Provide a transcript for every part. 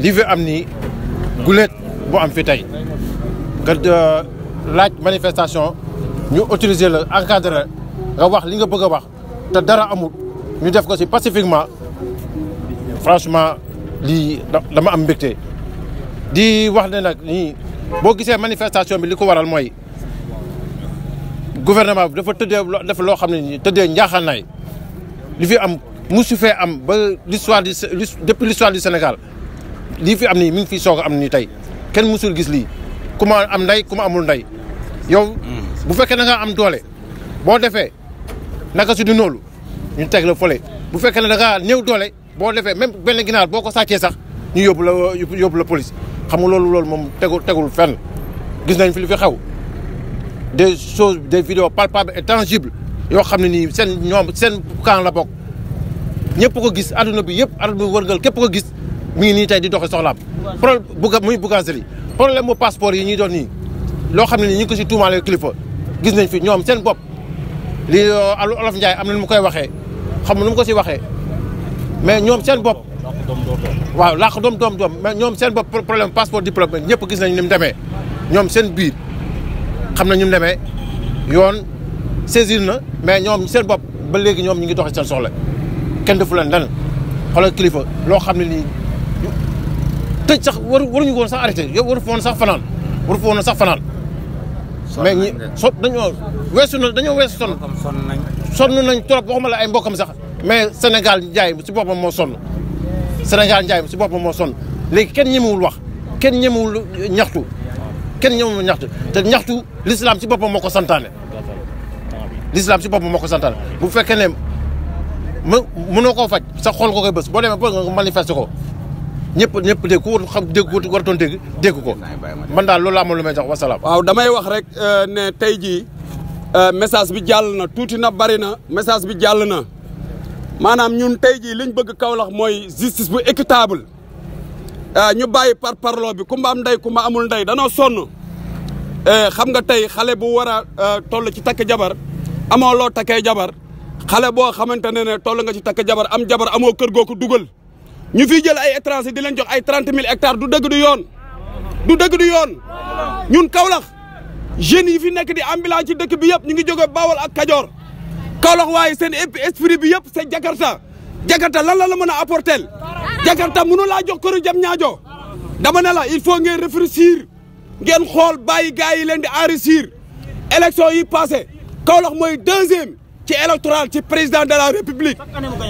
li fi am nii guleet bu am fi tey nga laaj manifestation ñu autoriser la encadré nga wax li nga bëgg a wax te dara amul ñu def ko ci pacifiquement franchement lii dama am mbégte di wax ne nag nii boo gisee manifestation bi li ko waral mooy gouvernement bi dafa def loo xam ne nii tëddee njaaxaanaay li fi am musu fee am ba depuis l'histoire du Sénégal lii fi am nii mi ngi fi soog a am nii tey kenn musul gis lii ku ma am ndey ku ma amul ndey yow bu fekkee da nga am doole boo defee naka su du noonu ñu teg la fole bu fekkee ne da ngaa néew doole boo defee même benn ginaar boo ko sàccee sax ñu yóbbu la police xam nga loolu moom tegul fenn gis nañ fi li fi xew des choses des vidéos palpables et tangibles yoo xam ne nii seen camp la bokk ñëpp ko gis adduna bi yëpp adduna bi wërngal képp ko gis mi ngi nii tey di doxe soxlaam muy Bougazelli problème mu passeport yi ñuy doon nii loo xam ne nii ñu ngi ko si tuumaale kilifa gis nañ fi ñoom seen bopp li Olof Ndiaye am na nu mu koy waxee xam nu mu ko si waxee mais ñoom seen bopp waaw làq doom mais ñoom seen bopp problème passeport diplôme ñëpp gis nañ ni mu demee ñoom seen biir xam na ñu mu demee yoon saisir na mais ñoom seen bopp ba léegi ñoom ñu ngi doxee seen soxla kenn defu leen dana xoolal kilifa loo xam ne nii tëj sax waruñu woon sax arrêté yow waru fa woon sax fanaan mais ñi dañoo weesu sonn nañ trop waxuma la ay mbokkam sax mais Sénégal njaay si boppam moo sonn léegi kenn ñemewul wax kenn ñemewul ñaxtu te ñaxtu l'islam si boppam moo ko santaane bu fekkee ne mënoo koo faj sa xool ko koy bës boo demee ba nga manifester ko ñëpp dégg ku waratoon dégg ko man daal loolu amoon lu may jox wasalaam. waaw damay wax rek ne tey jii message bi jàll na tuuti na bari na message bi jàll na maanaam ñun tey jii liñ bëgg Kaolack mooy justice bu équitable ñu bàyyi par parloo bi ku ma am ndey ku ma amul ndey danoo sonn xam nga tey xale bu war a toll ci takk jabar amoo loo takkee jabar xale boo xamante ne toll nga ci takk jabar am jabar amoo kër goo ko dugal ñu fiy jël ay étranger di leen jox ay 30 000 hectares du dëgg du yoon ñun Kaolack jeunes yi fi nekk di ambulant ci dëkk bi yëpp ñu ngi jóge Bawol ak Kajoor Kaolack waaye seen esprit bi yëpp c'est Jakarta lan la mën a apporter Jakarta mënu laa jox këru jam ñaajo dama ne la il faut ngeen réfléchir ngeen xool bàyyi gars yi leen di enrichir élection yi passé Kaolack mooy 2e ci électoral ci président de la république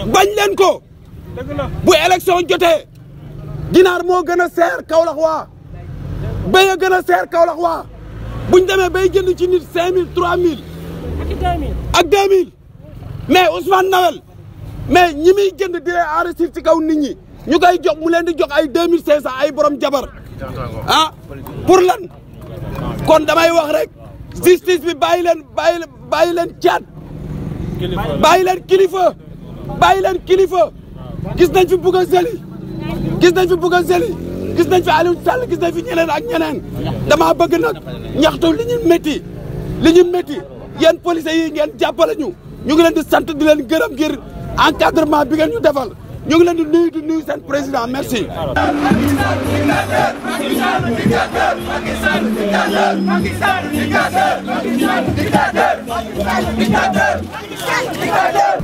bañ leen ko bu élection jotee ginaar moo gën a seer Kaolack waa béy a gën a seer Kaolack waa buñ demee bay jënd ci nit 5000 3000 ak 2000 mais Ousmane Nawel mais ñi muy jënd di leen enrichir ci kaw nit ñi ñu koy jox mu leen di jox ay 2500 ay borom jabar pour lan kon damay wax rek justice bi bàyyi leen caat bàyyi leen kilifa gis nañ fi Bougazelli gis nañ fi Aliou Sall gis nañ fi ñeneen ak ñeneen dama bëgg nag ñaxtu li ñu métti yéen policiers yi ngeen jàppale ñu ngi leen di sant di leen gërëm ngir encadrement bi ngeen ñu defal ñu ngi leen di nuyu seen président merci.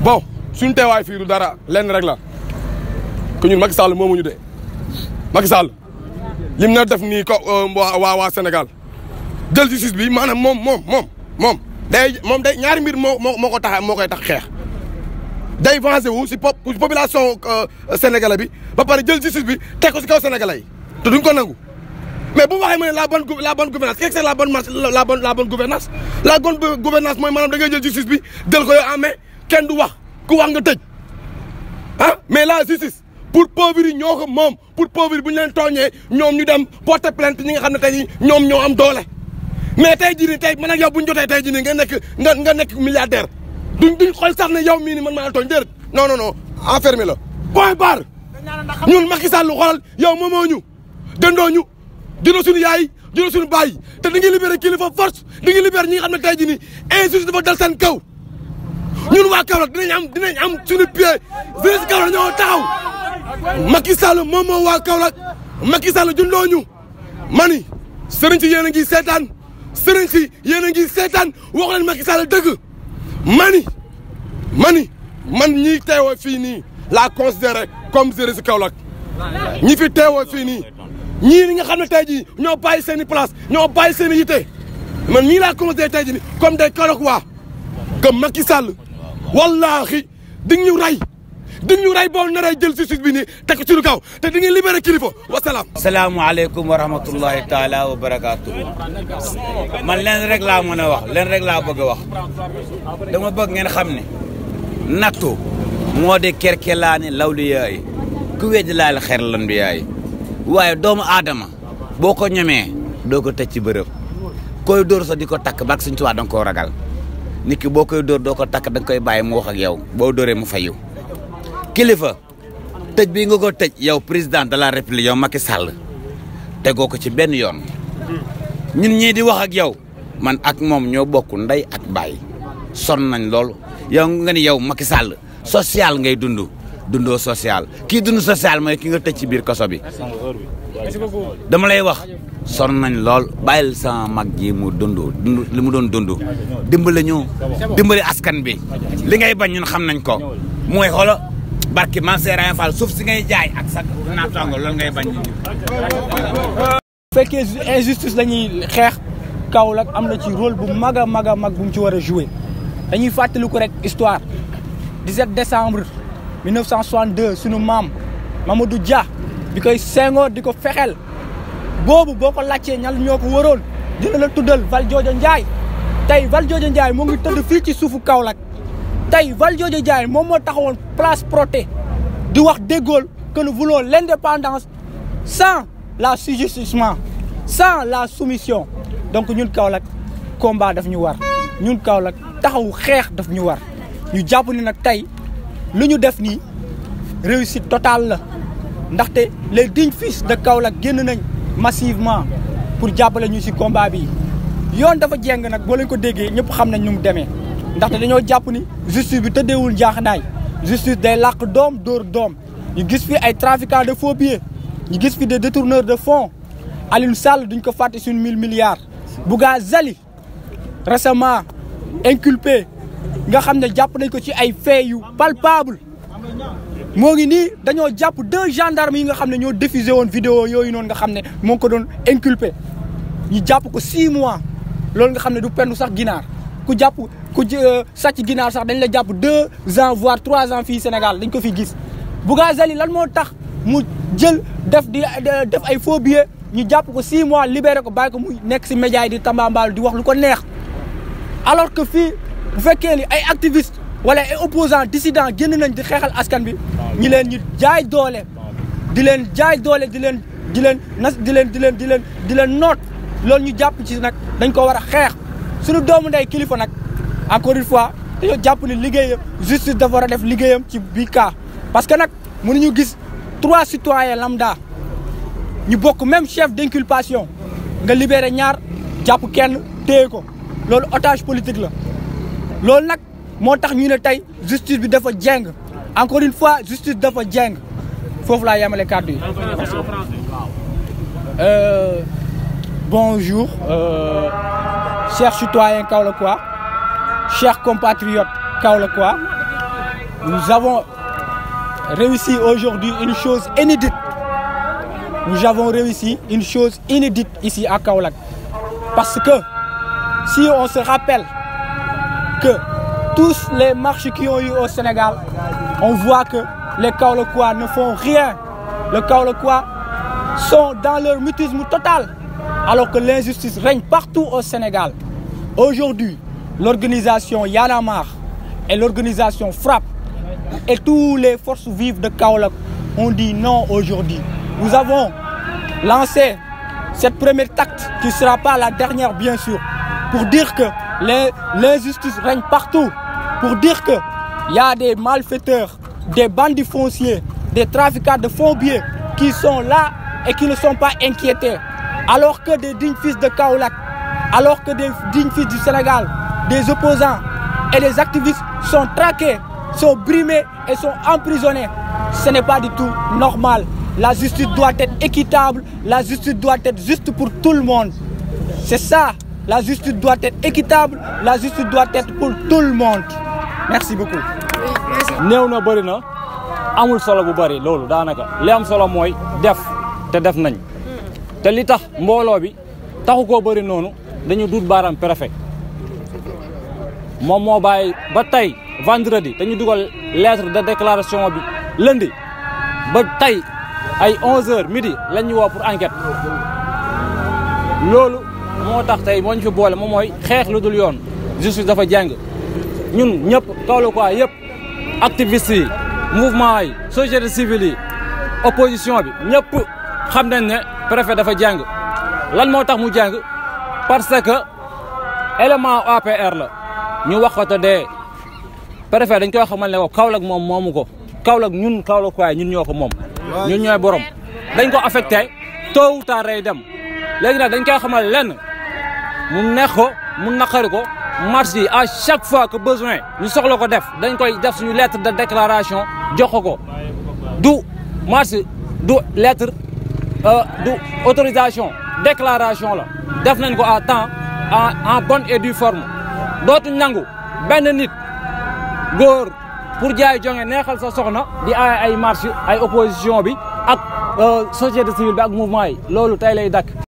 bon suñu teewaay fii du dara lenn rek la que ñun Macky Sall moomuñu de Macky Sall lim na def nii ko waa Sénégal jël justice bi maanaam moom day ñaari mbir moo koy tax xeex. day venger wu si population sénégalais bi ba pare jël justice bi teg ko si kaw sénégalais yi te duñ ko nangu mais bu waxee mu ne la bonne gouvernance qu'est-ce que c'est la bonne gouvernance la bonne gouvernance mooy maanaam da ngay jël justice bi jël ko yow amee kenn du wax ku wax nga tëj mais la justice pour pauvres yi ñoo ko moom pour pauvres yi bu ñu leen tooñee ñoom ñu dem porter plainte ñi nga xam ne tey ñoom ñoo am doole mais tey jii nii tey man ak yow bu ñu jotee tey jii nii nga nekk milliardaire duñ xool sax ne yow mii ni man maa la tooñ déedéet non enfermé la point barre ñun Macky Sall xoolal yow moomoo ñu dëndoo ñu dina suñu yaay dina suñu baay te di nga libéré kilifa force di nga libéré ñi nga xam ne tey jii nii injustice dafa dal seen kaw ñun waa Kaolack dinañ am suñu pied fii si Kaolack ñoo taxaw Macky Sall moom moo waa Kaolack Macky Sall jundooñu mani sëriñ si yéen a ngi seetaan sëriñ si yéen a ngi seetaan wax leen Macky Sall dëgg man ñi teewoo fii nii laa considéré comme sëriñ si Kaolack ñi fi teewoo fii nii ñii ni nga xam ne tey jii ñoo bàyyi seen i place ñoo bàyyi seen i yite man ñii laa considéré tey jii nii comme des Kaolack waa que Macky Sall wallaahi di ñu rey boo naree jël justice bi nii teg ci lu kaw te di nga libéré kilifa wasalaam. asalaamaaleykum wa rahmatullahi taala wa barakaatu. man leen rek laa mën a wax leen rek laa bëgg a wax dama bëgg ngeen xam ne nattu moo de kerkelaani lawliyaa yi ku weddi laal xeer lan bi yaay waaye doomu aadama boo ko ñemee doo ko tëj ci bërëb koy dóor sa di ko takk bak suñ tubaab da nga koo ragal nit ki boo koy dóor doo ko takk da nga koy bàyyi mu wax ak yow boo dóoree mu fayu kilifa tëj bii nga ko tëj yow président de la république yow Macky Sall tegoo ko ci benn yoon ñun ñii di wax ak yow man ak moom ñoo bokk ndey ak baay sonn nañ lool yow nga ni yow Macky Sall social ngay dundoo social kii dund social mooy ki nga tëj ci biir kaso bi dama lay wax sonn nañ lool bàyyil sama mag ji mu dund li mu doon dund dimbali ñu dimbali askan bi li ngay bañ ñun xam nañ ko mooy xolo barki man Serigne Fall suuf si ngay jaay ak sa naataango loolu ngay bañ ñu fekkee injustice la ñuy xeex Kaolack am na ci rôle bu mag a mag bu mu ci war a jouer dañuy fàttaliku rek histoire 17 décembre 1962 sunu maam Mamadou Dia bi koy Senghor di ko fexeel boobu boo ko laajtee ñal ñoo ko waroon dina la tuddal Valdiodio Ndiaye tey Valdiodio Ndiaye moo ngi tëdd fii ci suufu Kaolack tey Valdiodio Ndiaye moom moo taxawoon place Protet di wax de Gaulle que nous voulons l'indépendance sans l'assujettissement sans la soumission donc ñun Kaolack combat daf ñu war ñun Kaolack taxawu xeex daf ñu war ñu jàpp ni nag tey lu ñu def nii réussite totale la ndaxte les dignes fils de Kaolack génn nañ massivement pour jàppale ñu ci combat bi yoon dafa jeng nag boo leen ko déggee ñëpp xam nañ nu mu demee ndaxte dañoo jàpp ni justice bi tëddeewul jaaxanaay justice day làq doom dóor doom ñu gis fi ay trafiquants de faux billets ñu gis fi des détourneurs de fonds Aliou Sall duñ ko fàtte suñu 1000 milliards Bougazelli récemment inculpé nga xam ne jàpp nañ ko ci ay faits yu palpable moo ngi nii dañoo jàpp 2 gendarmes yi nga xam ne ñoo diffusé woon vidéo yooyu noonu nga xam ne moo ngi ko doon inculpé ñu jàpp ko 6 mois loolu nga xam ne du pendu sax ginaar ku jàpp ku sàcc ginaar sax dañ la jàpp 2 ans voire 3 ans fii Sénégal dañ ko fi gis Bougazelli lan moo tax mu jël def ay faux billets ñu jàpp ko 6 mois libéré ko bàyyi ko mu nekk si média yi di tambambaal di wax lu ko neex alors que fii bu fekkee ni ay activistes wala ay opposants dissidents génn nañ di xeexal askan bi ñi leen ñu jaay doole di leen noot loolu ñu jàpp ci nag dañ ko war a xeex suñu doomu ndey kilifa nag encore une fois dañoo jàpp ni liggéeyam justice dafa war a def liggéeyam ci bii cas parce que nag mënuñu gis 3 citoyens lambda ñu bokk même chef d'inculpation nga libéré ñaar jàpp kenn téye ko loolu otage politique la loolu nag moo tax ñu ne tey justice bi dafa jeng encore une fois justice dafa jeng foofu laa yemale kàddu yi. Bonjour, chers citoyens kaolackois, chers compatriotes kaolackois. Nous avons réussi aujourd'hui une chose inédite. Nous avons réussi une chose inédite ici à Kaolack. Parce que si on se rappelle que tous les marches qui ont eu au Sénégal, on voit que les Kaolackois ne font rien. Les Kaolackois sont dans leur mutisme total. Alors que l'injustice règne partout au Sénégal. Aujourd'hui, l'organisation Y en a marre et l'organisation Frappe et toutes les forces vives de Kaolack ont dit non aujourd'hui. Nous avons lancé cette première acte qui ne sera pas la dernière bien sûr, pour dire que l'injustice règne partout, pour dire qu'il y a des malfaiteurs, des bandits fonciers, des trafiquants de faux billets qui sont là et qui ne sont pas inquiétés. Alors que des dignes fils de Kaolack, alors que des dignes fils du Sénégal, des opposants et des activistes sont traqués, sont brimés et sont emprisonnés. Ce n'est pas du tout normal. La justice doit être équitable, la justice doit être juste pour tout le monde. C'est ça, la justice doit être équitable, la justice doit être pour tout le monde. Merci beaucoup. néew na bëri na amul solo bu bëri loolu daanaka li am solo mooy def te def nañ te li tax mbooloo bi taxu koo bëri noonu dañu duut baaraam préfet moom moo bàyyi ba tey vendredi dañu dugal lettre de déclaration bi lundi ba tey ay 11h midi lañ ñu woo pour enquête loolu moo tax tey moo ñu fi boole moom mooy xeex lu dul yoon justice dafa jàng ñun ñëpp Kaolack quoi yëpp activistes yi mouvement yi société civile yi opposition bi ñëpp xam nañ ne préfet dafa jàng lan moo tax mu jàng parce que élément APR la ñu wax ko te dee préfet dañ koy xamal ne ko Kaolack moom moomu ko Kaolack ñun Kaolack quoi ñun ñoo ko moom ñun ñooy borom dañ ko affecté tôt ou tard day dem léegi nag dañ koy xamal lenn mu neex ko mu naqari ko marche yi à chaque fois que besoin ñu soxla ko def dañ koy def suñu lettre de déclaration jox ko du marche du lettre du autorisation déclaration la def nañ ko à temps en bonne et due forme dootuñ nangu benn nit góor pour jaay jonge neexal sa soxna di ay marche ay opposition bi ak société civile bi ak mouvement yi loolu tey lay dakk